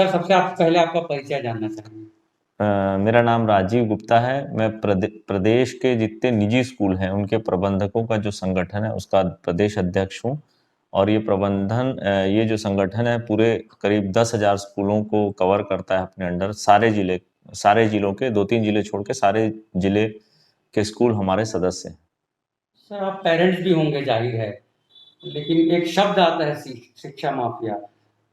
Sir, सबसे आप पहले आपका परिचय जानना चाहेंगे। मेरा नाम राजीव गुप्ता है। मैं प्रदेश के जितने निजी स्कूल हैं उनके प्रबंधकों का जो संगठन है उसका प्रदेश अध्यक्ष हूँ। और ये जो संगठन है पूरे करीब 10,000 स्कूलों को कवर करता है अपने अंडर। सारे जिलों के 2-3 जिले छोड़ के सारे जिले के स्कूल हमारे सदस्य हैं। सर, आप पेरेंट्स भी होंगे, जाहिर है। लेकिन एक शब्द आता है, शिक्षा माफिया।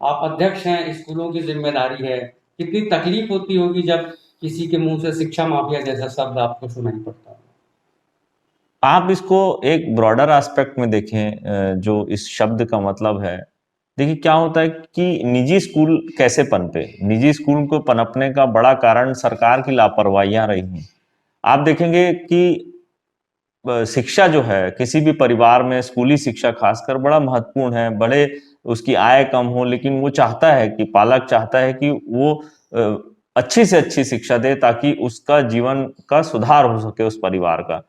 आप अध्यक्ष हैं, स्कूलों की जिम्मेदारी है। कितनी तकलीफ होती होगी जब किसी के मुंह से शिक्षा माफिया जैसा शब्द आपको सुनाई पड़ता है। आप इसको एक ब्रॉडर एस्पेक्ट में देखें, जो इस शब्द का मतलब है। देखिए क्या होता है कि निजी स्कूल कैसे पनपे। निजी स्कूल को पनपने का बड़ा कारण सरकार की लापरवाहियां रही हैं। आप देखेंगे कि शिक्षा जो है किसी भी परिवार में, स्कूली शिक्षा खासकर बड़ा महत्वपूर्ण है। बड़े उसकी आय कम हो लेकिन वो चाहता है कि पालक चाहता है कि वो अच्छी से अच्छी शिक्षा दे ताकि उसका जीवन का सुधार हो सके उस परिवार का।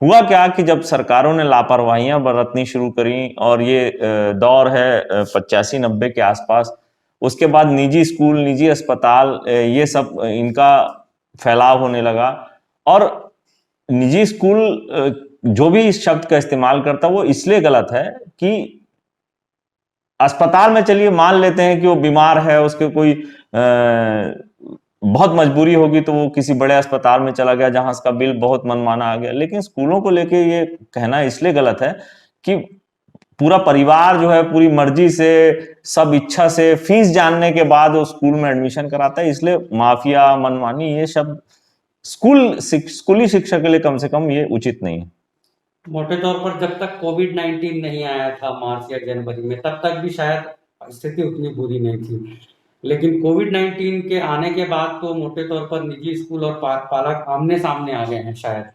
हुआ क्या कि जब सरकारों ने लापरवाहियां बरतनी शुरू करी और ये दौर है 85-90 के आसपास, उसके बाद निजी स्कूल, निजी अस्पताल, ये सब इनका फैलाव होने लगा। और निजी स्कूल जो भी इस शब्द का इस्तेमाल करता वो इसलिए गलत है कि अस्पताल में चलिए मान लेते हैं कि वो बीमार है, उसके कोई बहुत मजबूरी होगी तो वो किसी बड़े अस्पताल में चला गया जहां उसका बिल बहुत मनमाना आ गया। लेकिन स्कूलों को लेके ये कहना इसलिए गलत है कि पूरा परिवार जो है पूरी मर्जी से, सब इच्छा से फीस जानने के बाद वो स्कूल में एडमिशन कराता है। इसलिए माफिया, मनमानी, ये शब्द स्कूली शिक्षा के लिए कम से कम ये उचित नहीं है। मोटे तौर पर जब तक कोविड-19 नहीं आया था मार्च या जनवरी में, तब तक भी शायद स्थिति उतनी बुरी नहीं थी। लेकिन कोविड-19 के आने के बाद तो मोटे तौर पर निजी स्कूल और पालक आमने सामने आ गए हैं शायद।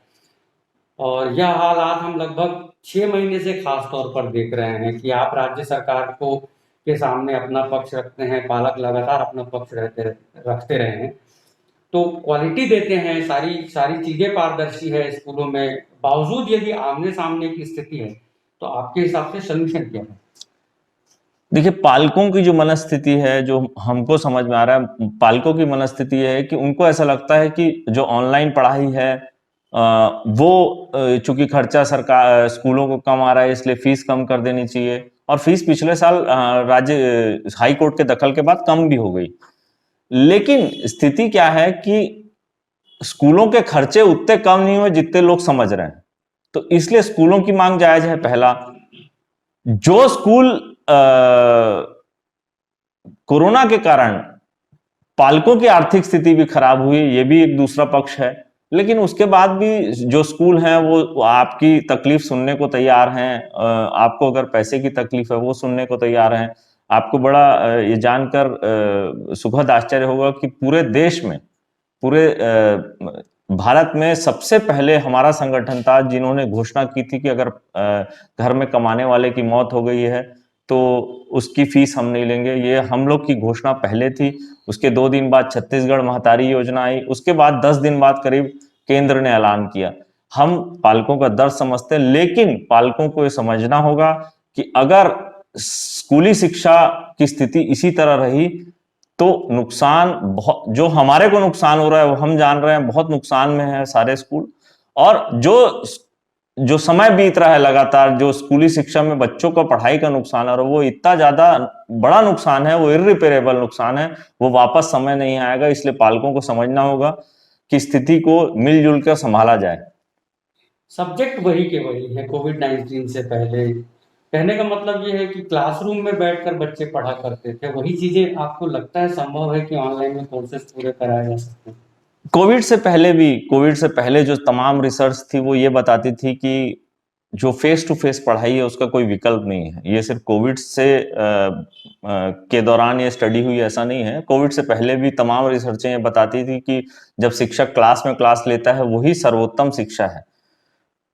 और यह हालात हम लगभग 6 महीने से खास तौर पर देख रहे हैं कि आप राज्य सरकार को के सामने अपना पक्ष रखते हैं, पालक लगातार अपना पक्ष रखते रहे हैं। तो क्वालिटी देते हैं, सारी सारी चीजें पारदर्शी है स्कूलों में, बावजूद यदि आमने सामने की स्थिति है, तो आपके हिसाब से सोल्यूशन क्या है? देखिए पालकों की जो मनस्थिति है, जो हमको समझ में आ रहा है, पालकों की मनस्थिति है कि उनको ऐसा लगता है कि जो ऑनलाइन पढ़ाई है वो चूंकि खर्चा सरकार स्कूलों को कम आ रहा है इसलिए फीस कम कर देनी चाहिए। और फीस पिछले साल राज्य हाई कोर्ट के दखल के बाद कम भी हो गई। लेकिन स्थिति क्या है कि स्कूलों के खर्चे उतने कम नहीं हुए जितने लोग समझ रहे हैं। तो इसलिए स्कूलों की मांग जायज है। पहला, जो स्कूल कोरोना के कारण पालकों की आर्थिक स्थिति भी खराब हुई, ये भी एक दूसरा पक्ष है। लेकिन उसके बाद भी जो स्कूल हैं वो आपकी तकलीफ सुनने को तैयार हैं। आपको अगर पैसे की तकलीफ है वो सुनने को तैयार हैं। आपको बड़ा ये जानकर सुखद आश्चर्य होगा कि पूरे देश में, पूरे भारत में सबसे पहले हमारा संगठन था जिन्होंने घोषणा की थी कि अगर घर में कमाने वाले की मौत हो गई है तो उसकी फीस हम नहीं लेंगे। ये हम लोग की घोषणा पहले थी। उसके 2 दिन बाद छत्तीसगढ़ महतारी योजना आई। उसके बाद 10 दिन बाद करीब केंद्र ने ऐलान किया। हम पालकों का दर्द समझते हैं, लेकिन पालकों को ये समझना होगा कि अगर स्कूली शिक्षा की स्थिति इसी तरह रही तो नुकसान बहुत, जो हमारे को नुकसान हो रहा है वो हम जान रहे हैं, बहुत नुकसान में है सारे स्कूल। और जो जो समय बीत रहा है लगातार, जो स्कूली शिक्षा में बच्चों को पढ़ाई का नुकसान है, और वो इतना ज्यादा बड़ा नुकसान है, वो इररिपेरेबल नुकसान है, वो वापस समय नहीं आएगा। इसलिए पालकों को समझना होगा कि स्थिति को मिलजुल कर संभाला जाए। सब्जेक्ट वही के वही है कोविड-19 से पहले। कहने का मतलब ये है कि क्लासरूम में बैठकर बच्चे पढ़ा करते थे, वही चीजें आपको लगता है संभव है कि ऑनलाइन में कोर्सेज पूरे कराए जा सकते हैं? कोविड से पहले जो तमाम रिसर्च थी वो ये बताती थी कि जो फेस टू फेस पढ़ाई है उसका कोई विकल्प नहीं है। ये सिर्फ कोविड से के दौरान ये स्टडी हुई ऐसा नहीं है। कोविड से पहले भी तमाम रिसर्चें ये बताती थी कि जब शिक्षक क्लास में क्लास लेता है वही सर्वोत्तम शिक्षा है।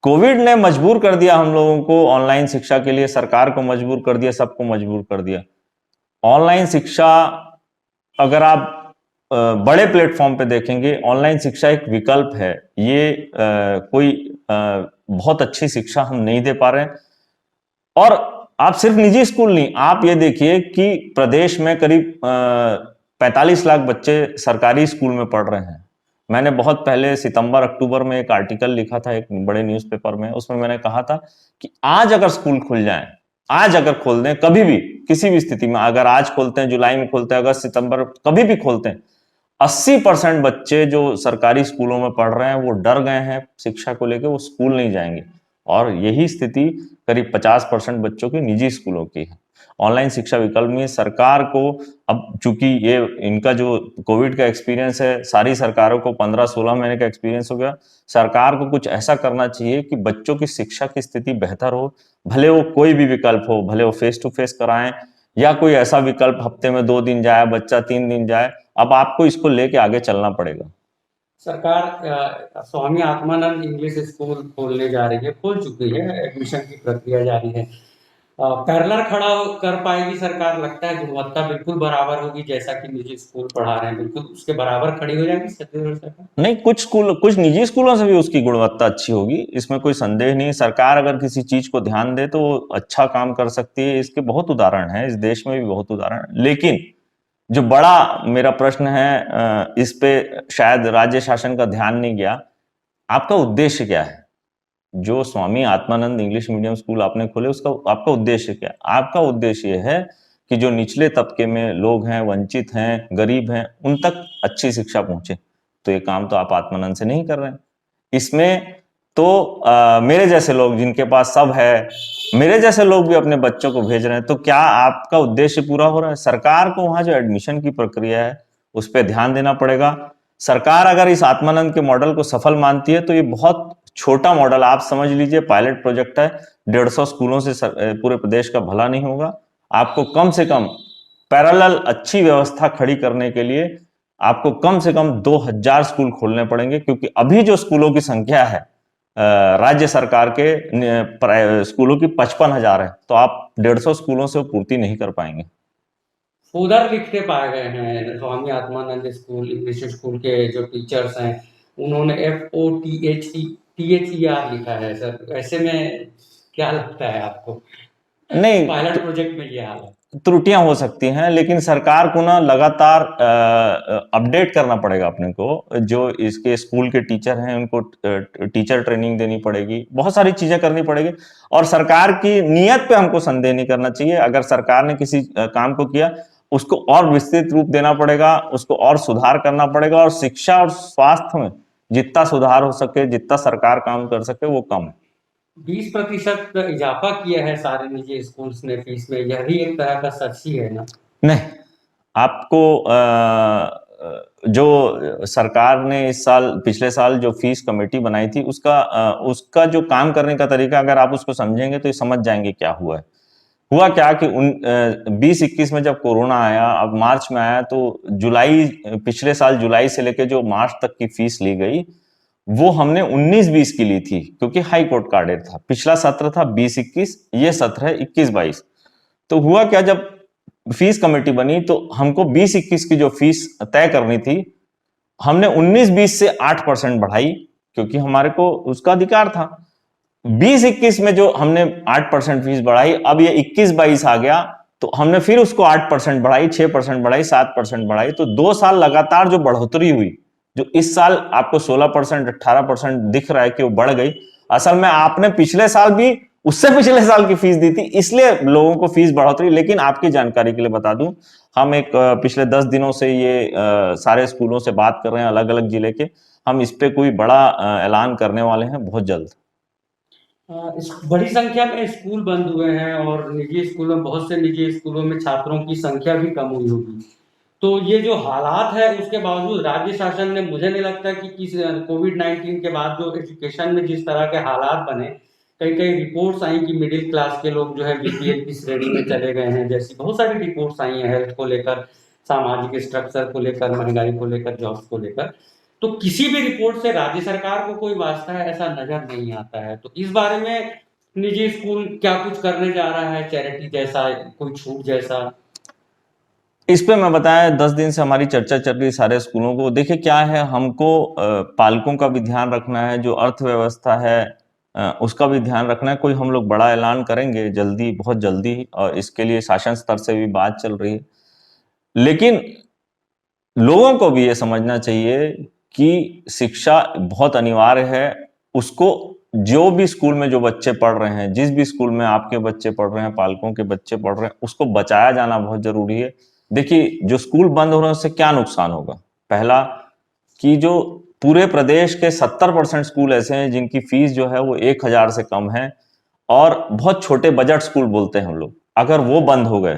कोविड ने मजबूर कर दिया हम लोगों को ऑनलाइन शिक्षा के लिए, सरकार को मजबूर कर दिया, सबको मजबूर कर दिया। ऑनलाइन शिक्षा, अगर आप बड़े प्लेटफॉर्म पे देखेंगे, ऑनलाइन शिक्षा एक विकल्प है। ये कोई बहुत अच्छी शिक्षा हम नहीं दे पा रहे हैं। और आप सिर्फ निजी स्कूल नहीं, आप ये देखिए कि प्रदेश में करीब 45 लाख बच्चे सरकारी स्कूल में पढ़ रहे हैं। मैंने बहुत पहले सितंबर अक्टूबर में एक आर्टिकल लिखा था एक बड़े न्यूज़पेपर में, उसमें मैंने कहा था कि आज अगर स्कूल खुल जाए, आज अगर खोल दें, कभी भी किसी भी स्थिति में, अगर आज खोलते हैं, जुलाई में खोलते हैं, अगस्त सितंबर कभी भी खोलते हैं, 80% बच्चे जो सरकारी स्कूलों में पढ़ रहे हैं वो डर गए हैं शिक्षा को लेकर, वो स्कूल नहीं जाएंगे। और यही स्थिति करीब 50% बच्चों की निजी स्कूलों की है। ऑनलाइन शिक्षा विकल्प में सरकार को, अब चूंकि ये इनका जो कोविड का एक्सपीरियंस है, सारी सरकारों को 15-16 महीने का एक्सपीरियंस हो गया, सरकार को कुछ ऐसा करना चाहिए कि बच्चों की शिक्षा की स्थिति बेहतर हो, भले वो कोई भी विकल्प हो, भले वो फेस टू फेस कराएं या कोई ऐसा विकल्प हफ्ते में 2 दिन जाए, बच्चा 3 दिन जाए। अब आपको इसको लेके आगे चलना पड़ेगा। सरकार स्वामी आत्मानंद इंग्लिश स्कूल खोलने जा रही है, खोल चुकी है, एडमिशन की प्रक्रिया जारी है। पैरेलल खड़ा कर पाएगी सरकार? लगता है गुणवत्ता बिल्कुल बराबर होगी, जैसा कि निजी स्कूल पढ़ा रहे हैं, बिल्कुल उसके बराबर खड़ी हो जाएगी छत्तीसगढ़ सरकार? नहीं, कुछ निजी स्कूलों से भी उसकी गुणवत्ता अच्छी होगी, इसमें कोई संदेह नहीं। सरकार अगर किसी चीज को ध्यान दे तो वो अच्छा काम कर सकती है। इसके बहुत उदाहरण हैं, इस देश में भी बहुत उदाहरण। लेकिन जो बड़ा मेरा प्रश्न है, इस पे शायद राज्य शासन का ध्यान नहीं गया। आपका उद्देश्य क्या है? जो Swami Atmanand English medium school आपने खोले, उसका आपका उद्देश्य क्या है? आपका उद्देश्य यह है कि जो निचले तबके में लोग हैं, वंचित हैं, गरीब हैं, उन तक अच्छी शिक्षा पहुंचे। तो ये काम तो आप आत्मानंद से नहीं कर रहे हैं। इसमें तो मेरे जैसे लोग जिनके पास सब है, मेरे जैसे लोग भी अपने बच्चों को भेज रहे हैं, तो क्या आपका उद्देश्य पूरा हो रहा है? सरकार को वहां जो एडमिशन की प्रक्रिया है उस पर ध्यान देना पड़ेगा। सरकार अगर इस आत्मानंद के मॉडल को सफल मानती है तो ये बहुत छोटा मॉडल, आप समझ लीजिए पायलट प्रोजेक्ट है। 150 स्कूलों से पूरे प्रदेश का भला नहीं होगा। आपको कम से कम पैरेलल अच्छी व्यवस्था खड़ी करने के लिए आपको कम से कम 2000 स्कूल खोलने पड़ेंगे, क्योंकि अभी जो स्कूलों की संख्या है राज्य सरकार के स्कूलों की 55,000 है, तो आप 150 स्कूलों से पूर्ति नहीं कर पाएंगे। उधर लिखते पाए गए हैं Swami Atmanand school English school के जो टीचर्स हैं, उन्होंने FOTHER लिखा है सर। ऐसे में क्या लगता है आपको, नहीं, पायलट प्रोजेक्ट में ये हाल है? त्रुटियां हो सकती हैं, लेकिन सरकार को ना लगातार अपडेट करना पड़ेगा अपने को। जो इसके स्कूल के टीचर हैं उनको टीचर ट्रेनिंग देनी पड़ेगी, बहुत सारी चीजें करनी पड़ेगी। और सरकार की नीयत पे हमको संदेह नहीं करना चाहिए। अगर सरकार ने किसी काम को किया, उसको और विस्तृत रूप देना पड़ेगा, उसको और सुधार करना पड़ेगा। और शिक्षा और स्वास्थ्य में जितना सुधार हो सके, जितना सरकार काम कर सके, वो कम है। 20% इजाफा किया है सारे निजी स्कूल्स ने फीस में, यह भी एक तरह का सच ही है ना? नहीं, आपको जो सरकार ने इस साल, पिछले साल जो फीस कमेटी बनाई थी, उसका जो काम करने का तरीका अगर आप उसको समझेंगे तो ये समझ जाएंगे क्या हुआ है। हुआ क्या कि 2021 में जब कोरोना आया, अब मार्च में आया, तो पिछले साल जुलाई से लेकर जो मार्च तक की फीस ली गई, वो हमने 19-20 की ली थी, क्योंकि हाई कोर्ट का ऑर्डर था। पिछला सत्र था 20-21, ये सत्र है 21-22। तो हुआ क्या, जब फीस कमेटी बनी तो हमको 20-21 की जो फीस तय करनी थी, हमने 19-20 से 8% बढ़ाई, क्योंकि हमारे को उसका अधिकार था। 20-21 में जो हमने 8% फीस बढ़ाई, अब ये 21-22 आ गया तो हमने फिर उसको 8% बढ़ाई, 6% बढ़ाई, 7% बढ़ाई। तो 2 साल लगातार जो बढ़ोतरी हुई, जो इस साल आपको 16%, 18% दिख रहा है कि वो बढ़ गई, असल में आपने पिछले साल भी उससे पिछले साल की फीस दी थी, इसलिए लोगों को फीस बढ़ोतरी। लेकिन आपकी जानकारी के लिए बता दूं, हम एक पिछले 10 दिनों से ये सारे स्कूलों से बात कर रहे हैं, अलग अलग जिले के। हम इस पे कोई बड़ा ऐलान करने वाले हैं बहुत जल्द। बड़ी संख्या में स्कूल बंद हुए हैं और निजी स्कूलों, बहुत से निजी स्कूलों में छात्रों की संख्या भी कम हुई होगी। तो ये जो हालात है, उसके बावजूद राज्य शासन ने, मुझे नहीं लगता कि कोविड-19 के बाद जो एजुकेशन में जिस तरह के हालात बने, कई कई रिपोर्ट्स आई कि मिडिल क्लास के लोग जो है बीपीएल की श्रेणी में चले गए हैं, जैसी बहुत सारी रिपोर्ट्स आई हैं हेल्थ को लेकर, सामाजिक स्ट्रक्चर को लेकर, महंगाई को लेकर, जॉब्स को लेकर। तो किसी भी रिपोर्ट से राज्य सरकार को कोई वास्ता है ऐसा नजर नहीं आता है। तो इस बारे में निजी स्कूल क्या कुछ करने जा रहा है, चैरिटी जैसा, कोई छूट जैसा? इस पे मैं बताया, 10 दिन से हमारी चर्चा चल रही सारे स्कूलों को। देखिए क्या है, हमको पालकों का भी ध्यान रखना है, जो अर्थव्यवस्था है उसका भी ध्यान रखना है। कोई हम लोग बड़ा ऐलान करेंगे जल्दी, बहुत जल्दी, और इसके लिए शासन स्तर से भी बात चल रही है। लेकिन लोगों को भी ये समझना चाहिए कि शिक्षा बहुत अनिवार्य है। उसको जो भी स्कूल में जो बच्चे पढ़ रहे हैं, जिस भी स्कूल में आपके बच्चे पढ़ रहे हैं, पालकों के बच्चे पढ़ रहे हैं, उसको बचाया जाना बहुत जरूरी है। देखिए, जो स्कूल बंद हो रहे हैं उससे क्या नुकसान होगा? पहला, कि जो पूरे प्रदेश के 70% स्कूल ऐसे हैं जिनकी फीस जो है वो 1,000 से कम है, और बहुत छोटे बजट स्कूल बोलते हैं हम लोग, अगर वो बंद हो गए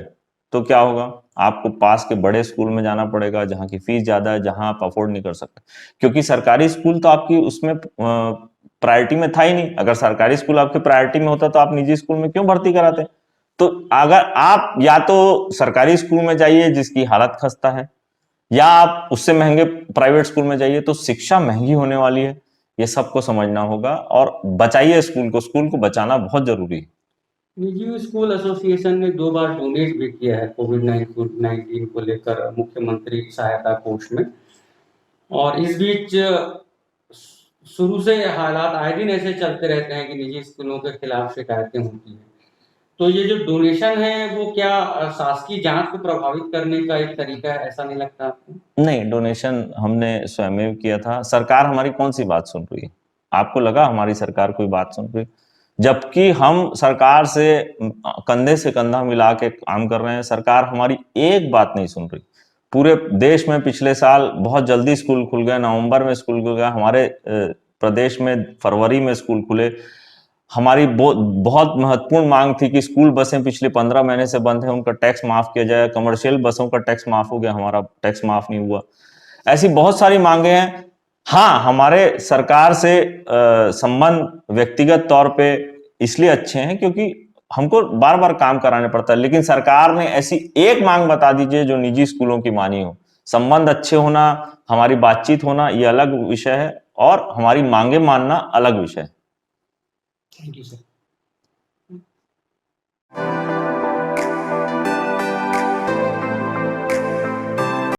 तो क्या होगा? आपको पास के बड़े स्कूल में जाना पड़ेगा जहां की फीस ज्यादा है, जहां आप अफोर्ड नहीं कर सकते, क्योंकि सरकारी स्कूल तो आपकी उसमें प्रायोरिटी में था ही नहीं। अगर सरकारी स्कूल आपके प्रायोरिटी में होता तो आप निजी स्कूल में क्यों भर्ती कराते? तो अगर आप या तो सरकारी स्कूल में जाइए जिसकी हालत खस्ता है, या आप उससे महंगे प्राइवेट स्कूल में जाइए, तो शिक्षा महंगी होने वाली है। ये सबको समझना होगा और बचाइए स्कूल को बचाना बहुत जरूरी है। निजी स्कूल एसोसिएशन ने 2 बार डोनेट भी किया है कोविड 19 को लेकर मुख्यमंत्री सहायता कोष में। और इस बीच शुरू से ये हालात आए दिन ऐसे चलते रहते हैं कि निजी स्कूलों के खिलाफ शिकायतें होती हैं। तो ये जो डोनेशन है वो क्या शासकीय जांच को प्रभावित करने का एक तरीका है, ऐसा नहीं लगता आपको? नहीं, डोनेशन हमने स्वयं किया था। सरकार हमारी कौन सी बात सुन रही है? आपको लगा हमारी सरकार कोई बात सुन रही है? जबकि हम सरकार कंधे से कंधा मिला के काम कर रहे हैं, सरकार हमारी एक बात नहीं सुन रही। पूरे देश में पिछले साल बहुत जल्दी स्कूल खुल गए, नवंबर में स्कूल खुल गया। हमारे प्रदेश में फरवरी में स्कूल खुले। हमारी बहुत महत्वपूर्ण मांग थी कि स्कूल बसें पिछले 15 महीने से बंद है, उनका टैक्स माफ किया जाए। कमर्शियल बसों का टैक्स माफ हो गया, हमारा टैक्स माफ नहीं हुआ। ऐसी बहुत सारी मांगे हैं। हाँ, हमारे सरकार से संबंध व्यक्तिगत तौर पे इसलिए अच्छे हैं क्योंकि हमको बार बार काम कराने पड़ता है, लेकिन सरकार ने ऐसी एक मांग बता दीजिए जो निजी स्कूलों की मानी हो। संबंध अच्छे होना, हमारी बातचीत होना, ये अलग विषय है, और हमारी मांगे मानना अलग विषय है। Thank you sir.